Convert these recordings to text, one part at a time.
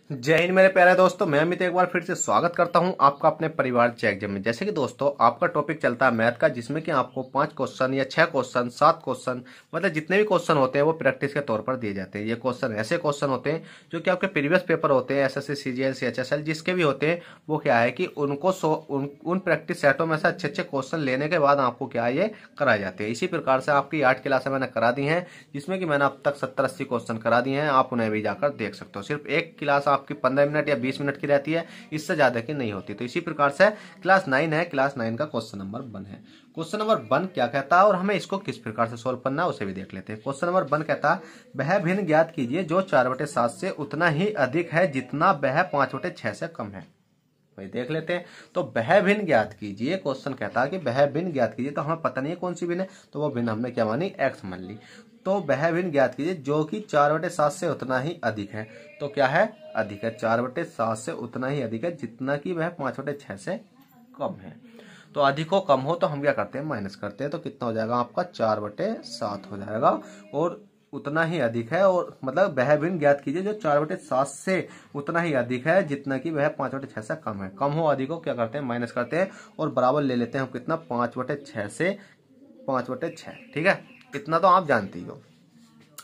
जय हिंद मेरे प्यारे दोस्तों, मैं अमित एक बार फिर से स्वागत करता हूं आपका अपने परिवार चेक में। जैसे कि दोस्तों आपका टॉपिक चलता है मैथ का, जिसमें कि आपको 5 क्वेश्चन या 6 क्वेश्चन 7 क्वेश्चन मतलब जितने भी क्वेश्चन होते हैं वो प्रैक्टिस के तौर पर दिए जाते हैं। ये क्वेश्चन ऐसे क्वेश्चन होते हैं जो कि आपके प्रीवियस पेपर होते हैं, एसएससी सीजीएल सीएचएसएल जिसके भी होते हैं। वो क्या है कि उनको उन प्रैक्टिस सेटों में से अच्छे अच्छे क्वेश्चन लेने के बाद आपको क्या ये कराए जाते हैं। इसी प्रकार से आपकी 8 क्लासें मैंने करा दी हैं, जिसमें कि मैंने अब तक 70-80 क्वेश्चन करा दिए हैं। आप उन्हें भी जाकर देख सकते हो। सिर्फ एक क्लास आपकी 15 मिनट या 20 मिनट की रहती है, इससे ज्यादा की नहीं होती। तो इसी प्रकार से क्लास 9 है, क्लास 9 का क्वेश्चन नंबर 1 है। क्वेश्चन नंबर 1 क्या कहता है और हमें इसको किस प्रकार से सोल्व करना है उसे भी देख लेते हैं। क्वेश्चन नंबर 1 कहता है वह भिन्न ज्ञात कीजिए जो 4/7 से उतना ही अधिक है जितना वह 5/6 से कम है। भाई देख लेते हैं। तो वह भिन्न ज्ञात कीजिए, क्वेश्चन कहता है कि वह भिन्न ज्ञात कीजिए। तो हमें पता नहीं है कौन सी भिन्न है, तो वो भिन्न हमने क्या मानी, एक्स मान ली। तो वह भिन्न ज्ञात कीजिए जो कि 4/7 से उतना ही अधिक है। तो क्या है, अधिक है। 4/7 से उतना ही अधिक है जितना कि वह 5/6 से कम है। तो अधिक हो कम हो तो हम क्या करते हैं, माइनस करते हैं। तो कितना हो जाएगा आपका, 4/7 हो जाएगा। और उतना ही अधिक है, और मतलब वह भिन्न ज्ञात कीजिए जो 4/7 से उतना ही अधिक है जितना कि वह 5/6 से कम है। कम हो अधिक हो क्या करते हैं, माइनस करते हैं और बराबर ले लेते हैं हम कितना, 5/6 से 5/6। ठीक है, इतना तो आप जानते ही हो।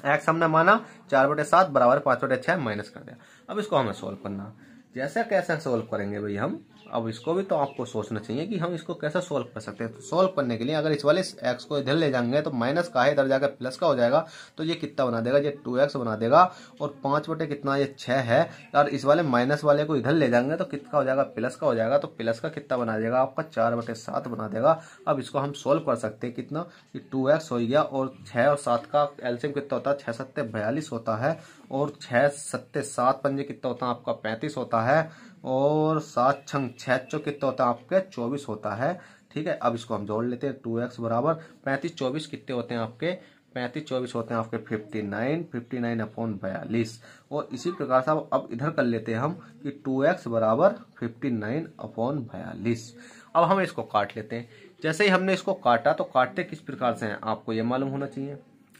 एक्स हमने माना 4/7 बराबर 5/6 माइनस कर दिया। अब इसको हमें सोल्व करना। जैसे कैसे सोल्व करेंगे भाई हम, अब इसको भी तो आपको सोचना चाहिए कि हम इसको कैसे सोल्व कर सकते हैं। तो सोल्व करने के लिए अगर इस वाले एक्स को इधर ले जाएंगे तो माइनस का है, इधर जाकर प्लस का हो जाएगा। तो ये कितना बना देगा, ये 2x बना देगा। और 5 कितना, ये 6 है। और इस वाले माइनस वाले को इधर ले जाएंगे तो कितना हो जाएगा, प्लस का हो जाएगा। तो प्लस का कितना बना देगा आपका, 4/7 बना देगा। अब इसको हम सोल्व कर सकते हैं कितना, 2x हो गया। और 6 और 7 का एलसीएम कितना होता है, 6 7 42 होता है। और 6 7 7 पंजे कितना होता है आपका, 35 होता है। और 7 छंग 6 कितना होता है आपके, 24 होता है। ठीक है, अब इसको हम जोड़ लेते हैं। 2x बराबर 35 24 कितने होते हैं आपके, 35 24 होते हैं आपके 59/42। और इसी प्रकार से अब इधर कर लेते हैं हम कि 2x बराबर 59/42। अब हम इसको काट लेते हैं। जैसे ही हमने इसको काटा तो काटते किस प्रकार से हैं आपको ये मालूम होना चाहिए।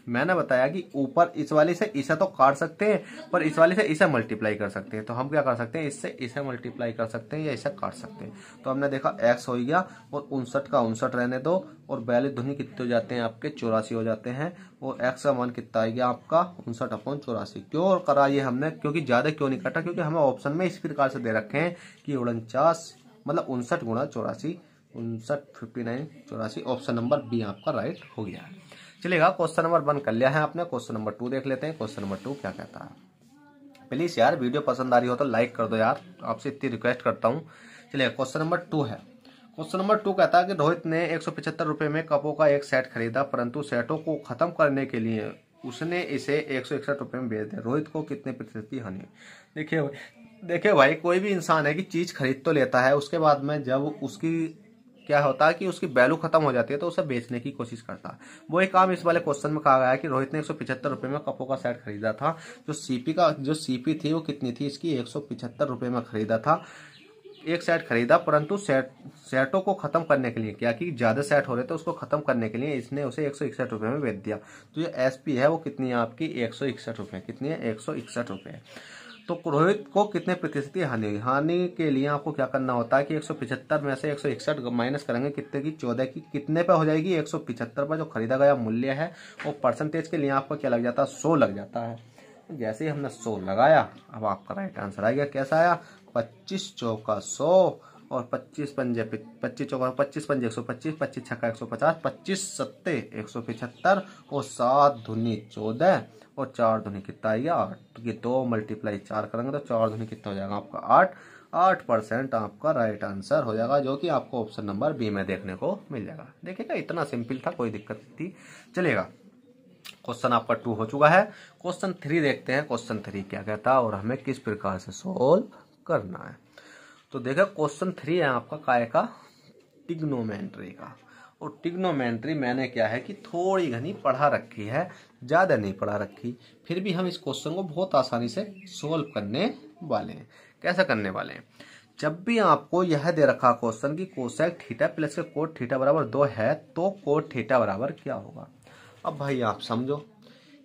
मैंने बताया कि ऊपर इस वाले से इसे तो काट सकते हैं, पर इस वाले से इसे मल्टीप्लाई कर सकते हैं। तो हम क्या कर सकते हैं, इससे इसे मल्टीप्लाई कर सकते हैं या इसे काट सकते हैं। तो हमने देखा x हो गया, और 59 का 59 रहने दो। और 42 दूनी कितने हो जाते हैं आपके, 84 हो जाते हैं। और x का मान कितना आ गया आपका, 59/84। क्यों करा ये हमने, क्योंकि ज्यादा क्यों नहीं काटा, क्योंकि हमें ऑप्शन में इस प्रकार से दे रखे हैं कि 49 मतलब 59 गुणा 84, 59 59 84। ऑप्शन नंबर बी आपका राइट हो गया है। चलेगा, क्वेश्चन नंबर 1 कर लिया है आपने। क्वेश्चन नंबर 2 देख लेते हैं। क्वेश्चन नंबर 2 क्या कहता है। प्लीज यार वीडियो पसंद आ रही हो तो लाइक कर दो यार, आपसे इतनी रिक्वेस्ट करता हूँ। चलिए, क्वेश्चन नंबर 2 है। क्वेश्चन नंबर 2 कहता है कि रोहित ने 175 रुपए में कपों का एक सेट खरीदा, परंतु सेटों को खत्म करने के लिए उसने इसे 161 रुपए में बेच दिया। रोहित को कितने प्रतिशत की हानि। देखिए भाई, कोई भी इंसान है कि चीज खरीद तो लेता है, उसके बाद में जब उसकी क्या होता है कि उसकी वैल्यू खत्म हो जाती है तो उसे बेचने की कोशिश करता है। वो एक काम इस वाले क्वेश्चन में कहा गया है कि रोहित ने 175 रुपए में कपों का सेट खरीदा था। जो सीपी थी वो कितनी थी इसकी, 175 रुपए में खरीदा था। एक सेट खरीदा, परंतु सेटों को खत्म करने के लिए क्या कि ज्यादा सेट हो रहे थे, उसको खत्म करने के लिए इसने उसे 161 रुपए में बेच दिया। तो ये एसपी है वो कितनी है आपकी, 161 रुपए। कितनी है, 161 रुपए। तो रोहित को कितने प्रतिशत की हानि हुई। हानि के लिए आपको क्या करना होता है कि 175 में से 161 माइनस करेंगे कितने की, 14 की। कितने पे हो जाएगी, 175 पर जो खरीदा गया मूल्य है। और परसेंटेज के लिए आपको क्या लग जाता है, 100 लग जाता है। जैसे ही हमने 100 लगाया, अब आपका राइट आंसर आ गया। कैसा आया, 25 चौका 100 और 25 पंजे 25 चौका 25 पंजे 125, 25 छक्का 150, 25 सत्ते 175 और 7 दूनी 14 और 4 दूनी कितना आएगा, 8। ये 2 मल्टीप्लाई 4 करेंगे तो 4 दूनी कितना हो जाएगा आपका, 8% आपका राइट आंसर हो जाएगा, जो कि आपको ऑप्शन नंबर बी में देखने को मिल जाएगा। देखिएगा, इतना सिंपल था, कोई दिक्कत नहीं थी। चलेगा, क्वेश्चन आपका 2 हो चुका है। क्वेश्चन 3 देखते हैं। क्वेश्चन 3 क्या कहता है और हमें किस प्रकार से सोल्व करना है। तो देखो, क्वेश्चन 3 है आपका काय का, टिग्नोमेट्री का। और टिग्नोमेट्री मैंने क्या है कि थोड़ी घनी पढ़ा रखी है, ज्यादा नहीं पढ़ा रखी। फिर भी हम इस क्वेश्चन को बहुत आसानी से सोल्व करने वाले हैं। कैसे करने वाले हैं, जब भी आपको यह दे रखा क्वेश्चन की cosec theta plus cot theta बराबर 2 है, तो कोट थीटा बराबर क्या होगा। अब भाई आप समझो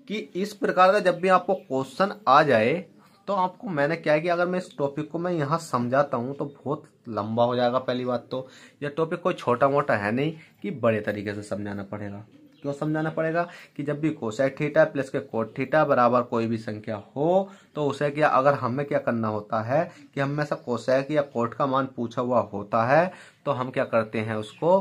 कि इस प्रकार का जब भी आपको क्वेश्चन आ जाए तो आपको मैंने क्या है कि अगर मैं इस टॉपिक को मैं यहाँ समझाता हूँ तो बहुत लंबा हो जाएगा। पहली बात तो यह टॉपिक कोई छोटा मोटा है नहीं कि बड़े तरीके से समझाना पड़ेगा। क्यों समझाना पड़ेगा कि जब भी कोसेक थीटा प्लस के कोट थीटा बराबर कोई भी संख्या हो तो उसे क्या, अगर हमें क्या करना होता है कि हमें ऐसा कोसेक या कोट का मान पूछा हुआ होता है तो हम क्या करते हैं, उसको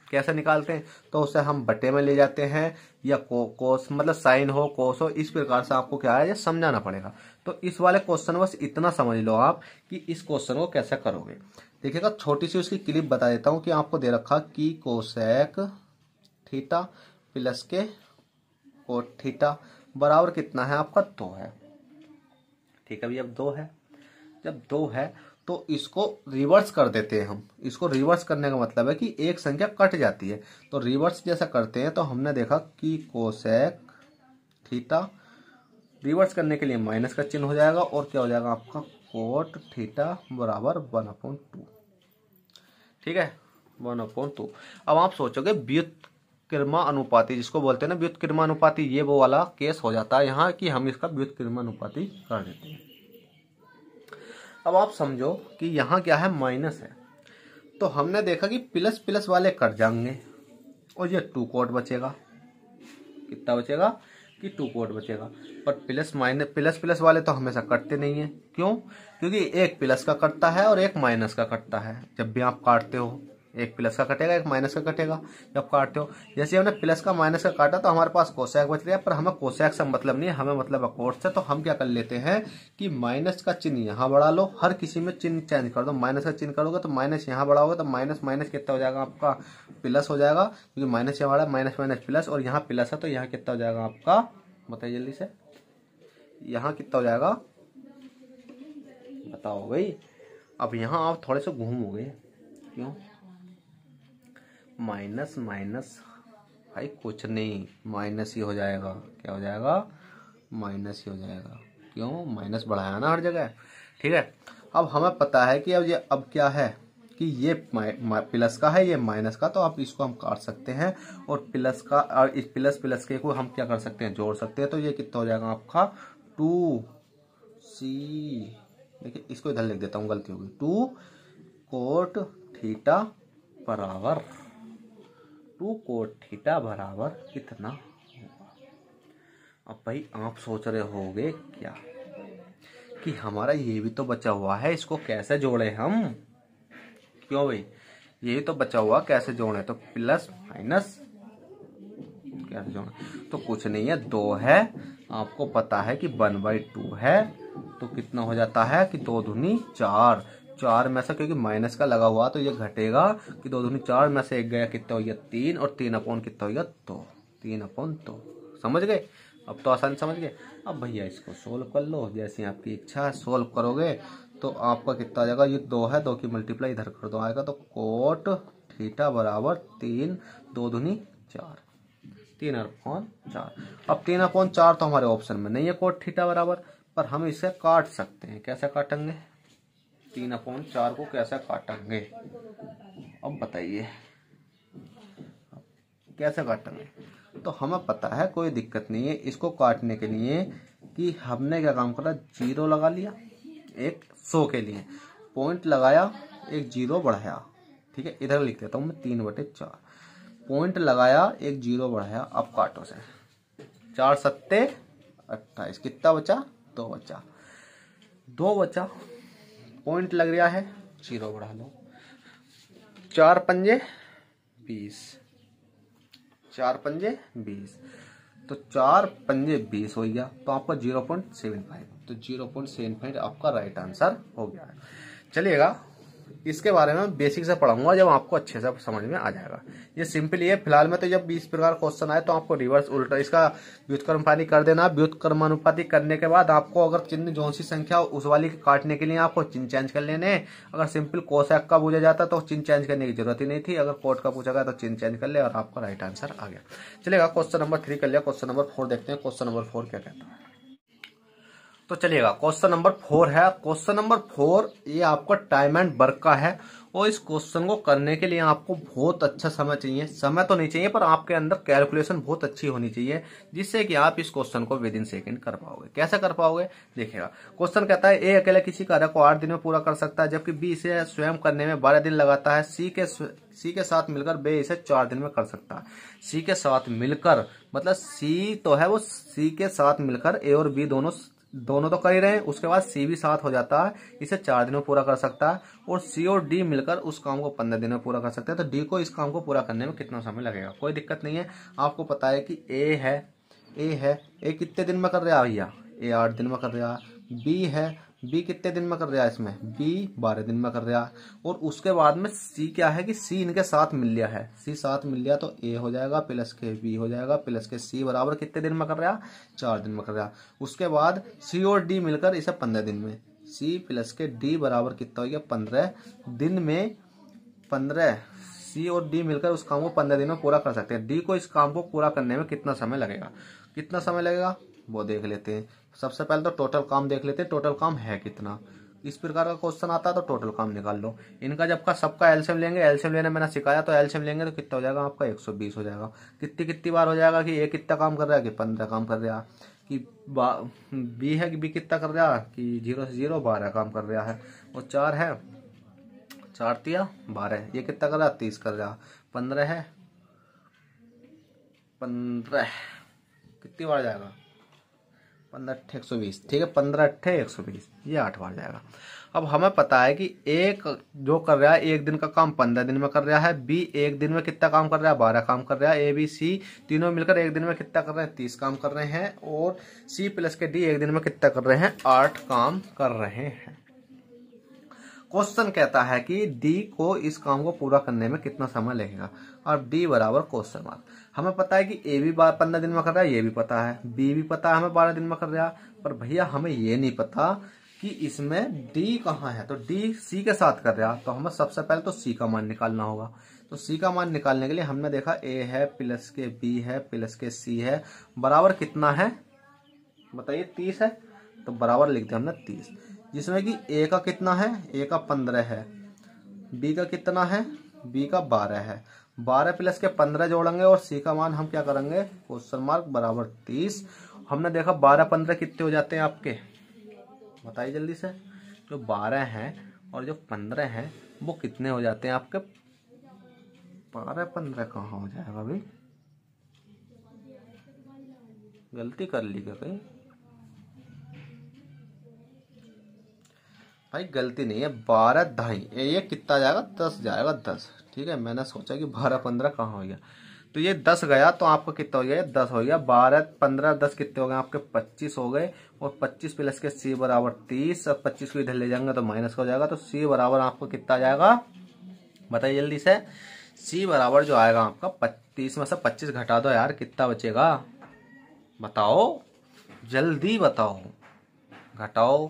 कैसे निकालते हैं, तो उसे हम बटे में ले जाते हैं या कोस मतलब साइन हो कोस हो, इस प्रकार से आपको क्या है ये समझाना पड़ेगा। तो इस वाले क्वेश्चन बस इतना समझ लो आप कि इस क्वेश्चन को कैसे करोगे। देखिएगा छोटी सी उसकी क्लिप बता देता हूँ कि आपको दे रखा कि कोसेक थीटा प्लस के कोट थीटा बराबर कितना है आपका 2 है। ठीक है, अभी अब 2 है, जब 2 है तो इसको रिवर्स कर देते हैं हम। इसको रिवर्स करने का मतलब है कि एक संख्या कट जाती है, तो रिवर्स जैसा करते हैं तो हमने देखा कि कोसेक थीटा रिवर्स करने के लिए माइनस का चिन्ह हो जाएगा और क्या हो जाएगा आपका कोट थीटा बराबर 1/2। ठीक है, 1/2। अब आप सोचोगे व्युत्क्रमानुपाती जिसको बोलते हैं ना, व्युत्क्रमानुपाती, ये वो वाला केस हो जाता है यहाँ कि हम इसका व्युत्क्रमानुपाती कर देते हैं। अब आप समझो कि यहाँ क्या है, माइनस है, तो हमने देखा कि प्लस प्लस वाले कट जाएंगे और ये 2 कोट बचेगा। कितना बचेगा कि 2 कोट बचेगा, पर प्लस माइनस प्लस प्लस वाले तो हमेशा कटते नहीं है। क्यों? क्योंकि एक प्लस का कटता है और एक माइनस का कटता है। जब भी आप काटते हो एक प्लस का कटेगा एक माइनस का कटेगा जब काटते हो। जैसे हमने प्लस का माइनस का काटा तो हमारे पास कोसेक बच गया, पर हमें कोसेक से मतलब नहीं है, हमें मतलब है कोट से। तो हम क्या कर लेते हैं कि माइनस का चिन्ह यहाँ बढ़ा लो, हर किसी में चिन्ह चेंज कर दो। माइनस का चिन्ह करोगे तो माइनस यहाँ बढ़ाओगे तो माइनस माइनस कितना हो जाएगा आपका प्लस हो जाएगा, क्योंकि माइनस यहाँ बढ़ा माइनस माइनस प्लस, और यहाँ प्लस है तो यहाँ कितना हो जाएगा आपका, बताइए जल्दी से, यहाँ कितना हो जाएगा बताओ भाई। अब यहाँ आप थोड़े से घूमोगे, क्यों? माइनस माइनस भाई कुछ नहीं, माइनस ही हो जाएगा। क्या हो जाएगा? माइनस ही हो जाएगा। क्यों? माइनस बढ़ाया ना हर जगह। ठीक है, अब हमें पता है कि अब क्या है कि ये प्लस का है, ये माइनस का, तो आप इसको हम काट सकते हैं और प्लस का और इस प्लस प्लस के को हम क्या कर सकते हैं, जोड़ सकते हैं। तो ये कितना हो जाएगा आपका 2c, देखिए इसको इधर लिख देता हूँ, गलती होगी, 2 कोट थीटा बराबर 2 कोट थीटा बराबर कितना होगा। अब भाई आप सोच रहे होगे क्या कि हमारा ये भी तो बचा हुआ है, इसको कैसे जोड़े हम? क्यों भाई, ये तो बचा हुआ कैसे जोड़े? तो प्लस माइनस कैसे जोड़े? तो कुछ नहीं है, 2 है, आपको पता है कि 1/2 है, तो कितना हो जाता है कि 2 दूनी 4, 4 में से क्योंकि माइनस का लगा हुआ तो ये घटेगा कि 2 दूनी 4 में से 1 गया, कितना हो गया 3, और 3 अपॉन कितना हो गया 2, 3/2। समझ गए? अब तो आसान समझ गए। अब भैया इसको सोल्व कर लो, जैसी आपकी इच्छा है सोल्व करोगे तो आपका कितना आ जाएगा, ये 2 है, 2 की मल्टीप्लाई इधर कर दो, आएगा तो कोट थीटा बराबर 3, 2 दूनी 4, 3/4। अब 3/4 तो हमारे ऑप्शन में नहीं है कोट थीटा बराबर, पर हम इसे काट सकते हैं। कैसे काटेंगे 3/4 को, कैसे काटेंगे अब बताइए, कैसे काटेंगे? तो हमें पता है, कोई दिक्कत नहीं है इसको काटने के लिए कि हमने क्या काम करा, 0 लगा लिया एक 100 के लिए, पॉइंट लगाया, एक 0 बढ़ाया। ठीक है, इधर लिख देता हूँ मैं 3/4, पॉइंट लगाया, एक 0 बढ़ाया। अब काटो से, 4 सत्ते 28, कितना बचा? 2 बचा, 2 बचा, पॉइंट लग रहा है, 0 बढ़ा लो, 4 पंजे 20, 4 पंजे 20, तो 4 पंजे 20 हो गया, तो आपका 0.75, तो 0.75 आपका राइट आंसर हो गया है। चलिएगा, इसके बारे में बेसिक से पढ़ाऊंगा जब आपको अच्छे से समझ में आ जाएगा। ये सिंपल ये फिलहाल में तो जब 20 प्रकार क्वेश्चन आए तो आपको रिवर्स उल्टा इसका व्युत्क्रमानुपाती कर देना। व्युत्क्रमानुपाती करने के बाद आपको अगर चिन्ह जो सी संख्या उस वाली के काटने के लिए आपको चिन्ह चेंज कर लेने। अगर सिंपल कोसेक का पूछा जाता तो चिन्ह चेंज करने की जरूरत ही नहीं थी, अगर कोट का पूछा गया तो चिन्ह चेंज कर ले और आपका राइट आंसर आ गया। चलेगा, क्वेश्चन नंबर 3 कर लिया, क्वेश्चन नंबर 4 देखते हैं। क्वेश्चन नंबर 4 क्या कहता है? तो चलिएगा, क्वेश्चन नंबर 4 है। क्वेश्चन नंबर 4 ये आपका टाइम एंड वर्क का है, और इस क्वेश्चन को करने के लिए आपको बहुत अच्छा समय चाहिए। समय तो नहीं चाहिए, पर आपके अंदर कैलकुलेशन बहुत अच्छी होनी चाहिए, जिससे कि आप इस क्वेश्चन को विद इन सेकंड कर पाओगे। कैसे कर पाओगे, देखिएगा। क्वेश्चन कहता है ए अकेले किसी कार्य को 8 दिन में पूरा कर सकता है, जबकि बी इसे स्वयं करने में 12 दिन लगाता है। सी के साथ मिलकर बे इसे 4 दिन में कर सकता है। सी के साथ मिलकर, मतलब सी तो है, वो सी के साथ मिलकर ए और बी दोनों तो कर ही रहे हैं, उसके बाद सी भी साथ हो जाता है, इसे 4 दिन में पूरा कर सकता है। और सी और डी मिलकर उस काम को 15 दिन में पूरा कर सकते हैं। तो डी को इस काम को पूरा करने में कितना समय लगेगा, कोई दिक्कत नहीं है। आपको पता है कि ए कितने दिन में कर रहा है भैया, ए 8 दिन में कर रहा है। बी है, बी कितने दिन में कर रहा है, इसमें बी 12 दिन में कर रहा है। और उसके बाद में सी क्या है कि सी इनके साथ मिल लिया है, सी साथ मिल लिया तो ए हो जाएगा प्लस के बी हो जाएगा प्लस के सी बराबर कितने दिन में कर रहा है, 4 दिन में कर रहा है। उसके बाद सी और डी मिलकर इसे 15 दिन में, सी प्लस के डी बराबर कितना हो गया 15 दिन में, 15 सी और डी मिलकर उस काम को 15 दिन में पूरा कर सकते हैं। डी को इस काम को पूरा करने में कितना समय लगेगा, कितना समय लगेगा वो देख लेते हैं। सबसे पहले तो टोटल काम देख लेते हैं, टोटल काम है कितना। इस प्रकार का क्वेश्चन आता है तो टोटल काम निकाल लो। इनका जब का सबका एलसीएम लेंगे, एलसीएम लेने मैंने सिखाया, तो एलसीएम लेंगे तो कितना हो जाएगा आपका 120 हो जाएगा। कितनी बार हो जाएगा कि ए कितना काम कर रहा है कि 15 काम कर रहा है, कि बी है कि बी कितना कर रहा है कि 0 से 0 12 काम कर रहा है। और 4 है, 4 तिया 12, ये कितना कर रहा है 30 कर रहा है। 15 है, 15 कितनी बार जाएगा 15 8 120, ठीक है 15 8 120, ये 8 बार जाएगा। अब हमें पता है कि एक जो कर रहा है एक दिन का काम 15 दिन में कर रहा है, बी एक दिन में कितना काम कर रहा है 12 काम कर रहा है, ए बी सी तीनों मिलकर एक दिन में कितना कर रहे हैं 30 काम कर रहे हैं, और सी प्लस के डी एक दिन में कितना कर रहे हैं 8 काम कर रहे हैं। क्वेश्चन कहता है कि डी को इस काम को पूरा करने में कितना समय लगेगा, और डी बराबर क्वेश्चन मार्क। हमें पता है कि ए भी 15 दिन में कर रहा है, ये भी पता है, बी भी पता है हमें 12 दिन में कर रहा है, पर भैया हमें ये नहीं पता कि इसमें डी कहाँ है। तो डी सी के साथ कर रहा है, तो हमें सबसे पहले तो सी का मान निकालना होगा। तो सी का मान निकालने के लिए हमने देखा ए है प्लस के बी है प्लस के सी है, बराबर कितना है बताइए 30 है, तो बराबर लिख दिया हमने 30, जिसमें कि ए का कितना है, ए का 15 है, बी का कितना है, बी का 12 है। 12 प्लस के 15 जोड़ेंगे और सी का मान हम क्या करेंगे क्वेश्चन मार्क बराबर 30। हमने देखा 12 15 कितने हो जाते हैं आपके, बताइए जल्दी से। जो 12 हैं और जो 15 हैं वो कितने हो जाते हैं आपके, 12 15 कहाँ हो जाएगा भाई, गलती कर ली क्या कहीं भाई, गलती नहीं है, 12 ढाई, ये कितना जाएगा 10 जाएगा 10, ठीक है। मैंने सोचा कि 12 15 कहाँ हो गया, तो ये 10 गया तो आपका कितना हो गया 10 हो गया। 12 15 10 कितने हो गए आपके 25 हो गए, और 25 प्लस के सी बराबर 30, अब 25 को इधर ले जाएंगे तो माइनस हो जाएगा, तो सी बराबर आपको कितना आ जाएगा बताइए जल्दी से। सी बराबर जो आएगा आपका 30 में से 25 घटा दो यार, कितना बचेगा बताओ जल्दी बताओ, घटाओ।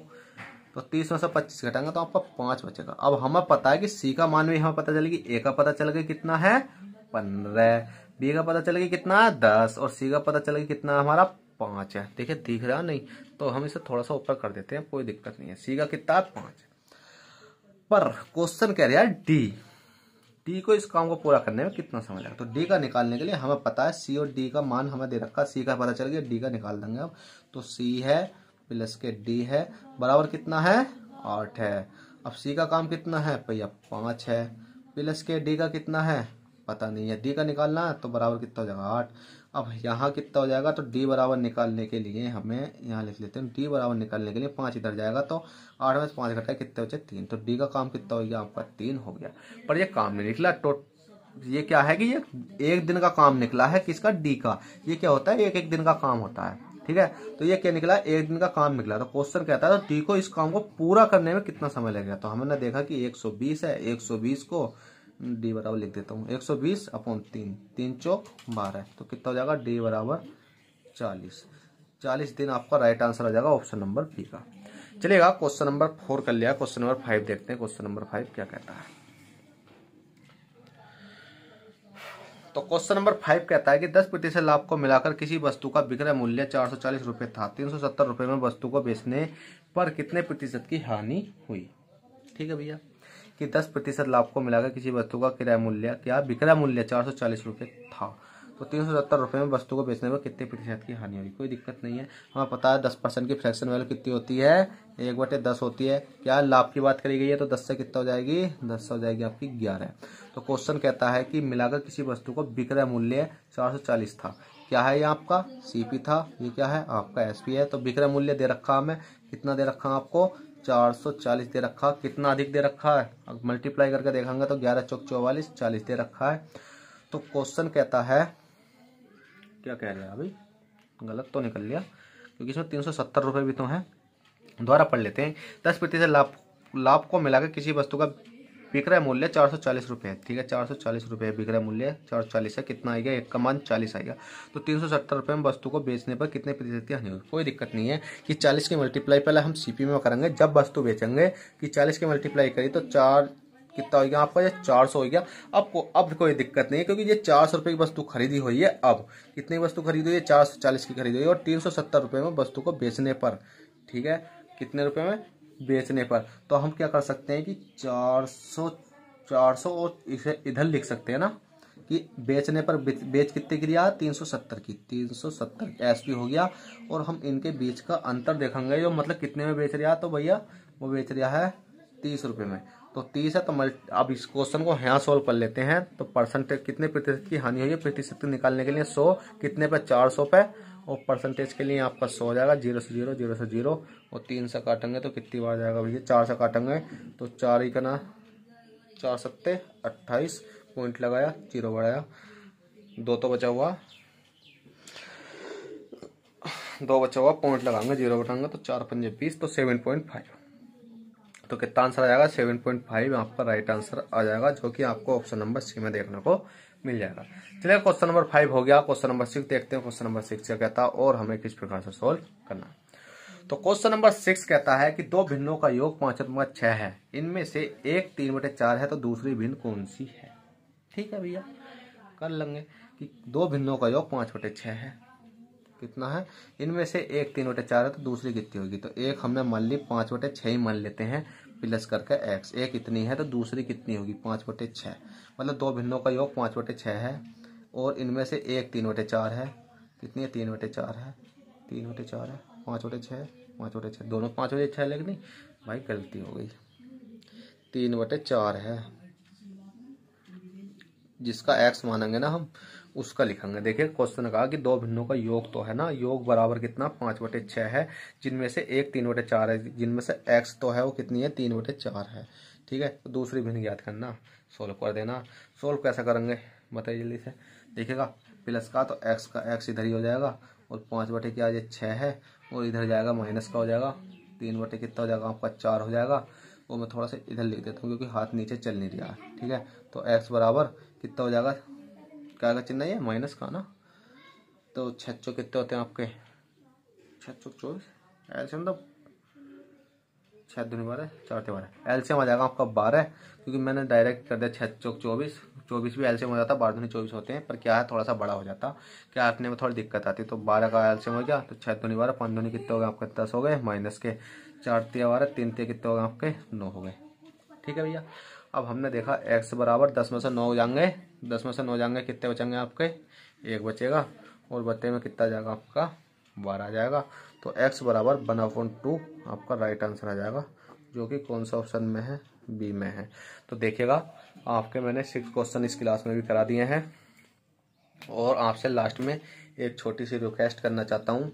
तो 30 में से 25 घटाएंगे तो आपका 5 बचेगा। अब हमें पता है कि सी का मान भी हमें पता चलेगी, ए का पता चल गया कितना है 15, बी का पता चल गया कितना है 10, और सी का पता चल गया कितना हमारा 5 है। देखिए दिख रहा नहीं, तो हम इसे थोड़ा सा ऊपर कर देते हैं, कोई दिक्कत नहीं है। सी का कितना है 5, पर क्वेश्चन कह रहा है डी को इस काम को पूरा करने में कितना समय लगेगा। तो डी का निकालने के लिए हमें पता है सी और डी का मान हमें दे रखा, सी का पता चल गया, डी का निकाल देंगे अब। तो सी है प्लस के डी है बराबर कितना है 8 है। अब सी का काम कितना है भैया 5 है, प्लस के डी का कितना है पता नहीं है, डी का निकालना है तो बराबर कितना हो जाएगा 8। अब यहाँ कितना हो जाएगा, तो डी बराबर निकालने के लिए हमें यहाँ लिख लेते हैं, डी बराबर निकालने के लिए 5 इधर जाएगा तो 8 में से 5 घटाए कितने बचे 3, तो डी का काम कितना हो गया आपका 3 हो गया। पर ये काम नहीं निकला, ये क्या है कि ये एक दिन का काम निकला है किसका डी का। ये क्या होता है एक दिन का काम होता है, ठीक है। तो ये क्या निकला एक दिन का काम निकला। तो क्वेश्चन कहता है तो डी को इस काम को पूरा करने में कितना समय लगेगा। तो हमने देखा कि 120 है, 120 को डी बराबर लिख देता हूँ 120 अपॉन 3, 3 चौक 12, तो कितना हो जाएगा डी बराबर 40 दिन आपका राइट आंसर आ जाएगा ऑप्शन नंबर बी का। चलिएगा क्वेश्चन नंबर 4 कर लिया, क्वेश्चन नंबर 5 देखते हैं। क्वेश्चन नंबर 5 क्या कहता है। तो क्वेश्चन नंबर 5 कहता है कि 10% लाभ को मिलाकर किसी वस्तु का विक्रय मूल्य 440 रुपये था। 370 रुपये में वस्तु को बेचने पर कितने प्रतिशत की हानि हुई। ठीक है भैया, कि 10% लाभ को मिलाकर किसी वस्तु का विक्रय मूल्य 440 रुपये था, तो 370 रुपये में वस्तु को बेचने पर कितने प्रतिशत की हानि हुई। कोई दिक्कत नहीं है, हमें पता है 10% की फ्रैक्शन वैल्यू कितनी होती है, 1/10 होती है। क्या लाभ की बात करी गई है, तो 10 से कितना हो जाएगी, 10 हो जाएगी आपकी 11। तो क्वेश्चन कहता है कि मिलाकर किसी वस्तु को विक्रय मूल्य 440 था। क्या है ये आपका सीपी था, ये क्या है आपका एसपी है। तो विक्रय मूल्य दे रखा हमें, कितना दे रखा आपको 440 दे रखा। कितना अधिक दे रखा है, अब मल्टीप्लाई करके देखेंगे तो 11 चौक 44, 40 दे रखा है। तो क्वेश्चन कहता है, क्या कह रहे हैं अभी, गलत तो निकल लिया क्योंकि इसमें 370 रुपये भी तो हैं। दोबारा पढ़ लेते हैं। 10% लाभ को मिलाकर किसी वस्तु का विक्रय मूल्य 440 रुपये है। ठीक है, 440 रुपये विक्रय मूल्य 440 है। कितना आएगा, एक का मान 40 आएगा। तो 370 रुपये में वस्तु को बेचने पर कितने प्रतिशत की हानि होगी। कोई दिक्कत नहीं है कि 40 की मल्टीप्लाई पहले हम सीपी में करेंगे, जब वस्तु बेचेंगे कि 40 की मल्टीप्लाई करी तो 4 कितना हो गया आपका, ये 400 हो गया। अब कोई दिक्कत नहीं है क्योंकि ये 400 रुपये की वस्तु खरीदी हुई है। अब कितनी वस्तु खरीदी हुई है, 440 की खरीदी हुई है और 370 रुपये में वस्तु को बेचने पर, ठीक है, कितने रुपए में बेचने पर, तो हम क्या कर सकते हैं कि 400 और इसे इधर लिख सकते हैं ना कि बेचने पर बेच कितने की रिया 370 की, 370 एसपी हो गया। और हम इनके बीच का अंतर देखेंगे, जो मतलब कितने में बेच रहा, तो भैया वो बेच रहा है 30 रुपये में। तो 30 है, तो अब इस क्वेश्चन को यहाँ सोल्व कर लेते हैं। तो परसेंटेज कितने प्रतिशत की हानि हुई है, प्रतिशत निकालने के लिए 100 कितने पे 400 पे, और परसेंटेज के लिए आपका 100 हो जाएगा। 0 से 0, 0 से 0 और 3 से काटेंगे तो कितनी बार जाएगा भैया, 4 से काटेंगे तो 4 ही करना, 4 सत्ते 28, पॉइंट लगाया, 0 बढ़ाया, 2 तो बचा हुआ, 2 बचा हुआ, पॉइंट लगाएंगे, 0 बटाएंगे तो 4 पंजे 20, तो 7.5। तो कितना आंसर आ जाएगा, 7.5 आपका राइट आंसर आ जाएगा, जो कि आपको ऑप्शन नंबर सी में देखने को मिल जाएगा। चलिए क्वेश्चन नंबर 5 हो गया। क्वेश्चन नंबर 6 देखते हैं। क्वेश्चन नंबर 6 क्या कहता है और हमें किस प्रकार से सोल्व करना है। तो क्वेश्चन नंबर 6 कहता है कि दो भिन्नों का योग 5/6 है, इनमें से एक 3/4 है, तो दूसरी भिन्न कौन सी है। ठीक है भैया, कर लेंगे कि दो भिन्नों का योग 5/6 है, कितना है, इनमें से एक 3/4 है, तो दूसरी कितनी होगी। तो एक हमने मान ली 5/6 ही मान लेते हैं, प्लस करके x, एक इतनी है तो दूसरी कितनी होगी 5/6। मतलब दो भिन्नों का योग 5/6 है और इनमें से एक 3/4 है, कितनी है 3/4 है, 3/4 है, 5/6, 5/6 दोनों 5/6 है, लेकिन भाई गलती हो गई, 3/4 है, जिसका x मानेंगे ना हम उसका लिखेंगे। देखिए क्वेश्चन कहा कि दो भिन्नों का योग तो है ना, योग बराबर कितना 5/6 है, जिनमें से एक 3/4 है, जिनमें से x तो है वो कितनी है 3/4 है। ठीक है, तो दूसरी भिन्न ज्ञात करना, सोल्व कर देना। सोल्व कैसे करेंगे बताइए जल्दी से। देखिएगा प्लस का तो x इधर ही हो जाएगा और 5/6 है, और इधर जाएगा माइनस का हो जाएगा, 3 कितना हो जाएगा आपका 4 हो जाएगा। वो मैं थोड़ा सा इधर लिख देता हूँ क्योंकि हाथ नीचे चल नहीं रहा है। ठीक है, तो x बराबर कितना हो जाएगा, क्या का चिन्ह है माइनस का ना, तो 6 कितने होते हैं आपके 6 24, एलसीएम तो 6 दूनी 12, 4 12, एलसीएम आ जाएगा आपका 12, क्योंकि मैंने डायरेक्ट कर दिया 6 24, 24 भी एलसीएम हो जाता, 12 दूनी 24 होते हैं, पर क्या है थोड़ा सा बड़ा हो जाता, क्या रखने में थोड़ी दिक्कत आती। तो 12 का एलसीएम हो गया, तो 6 दूनी 12, 5 दूनी कितने हो गए आपके 10 हो गए, माइनस के 4 3 12, 3 3 कितने हो गए आपके 9 हो गए। ठीक है भैया, अब हमने देखा x बराबर 10 में से 9 जाएंगे, 10 में से 9 जाएंगे, कितने बचेंगे आपके, एक बचेगा, और बच्चे में कितना जाएगा आपका 12 आ जाएगा। तो x बराबर 1/2 आपका राइट आंसर आ जाएगा, जो कि कौन सा ऑप्शन में है, बी में है। तो देखिएगा आपके मैंने 6 क्वेश्चन इस क्लास में भी करा दिए हैं, और आपसे लास्ट में एक छोटी सी रिक्वेस्ट करना चाहता हूँ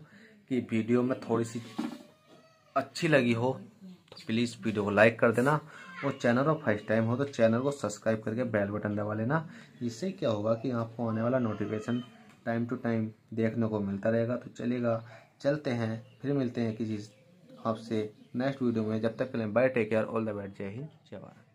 कि वीडियो में थोड़ी सी अच्छी लगी हो तो प्लीज़ वीडियो को लाइक कर देना, और चैनल पर फर्स्ट टाइम हो तो चैनल को सब्सक्राइब करके बेल बटन दबा लेना। इससे क्या होगा कि आपको आने वाला नोटिफिकेशन टाइम टू टाइम देखने को मिलता रहेगा। तो चलिएगा, चलते हैं, फिर मिलते हैं किसी आपसे नेक्स्ट वीडियो में। जब तक के लिए bye, take care, all the best, जय हिंद, जय भारत।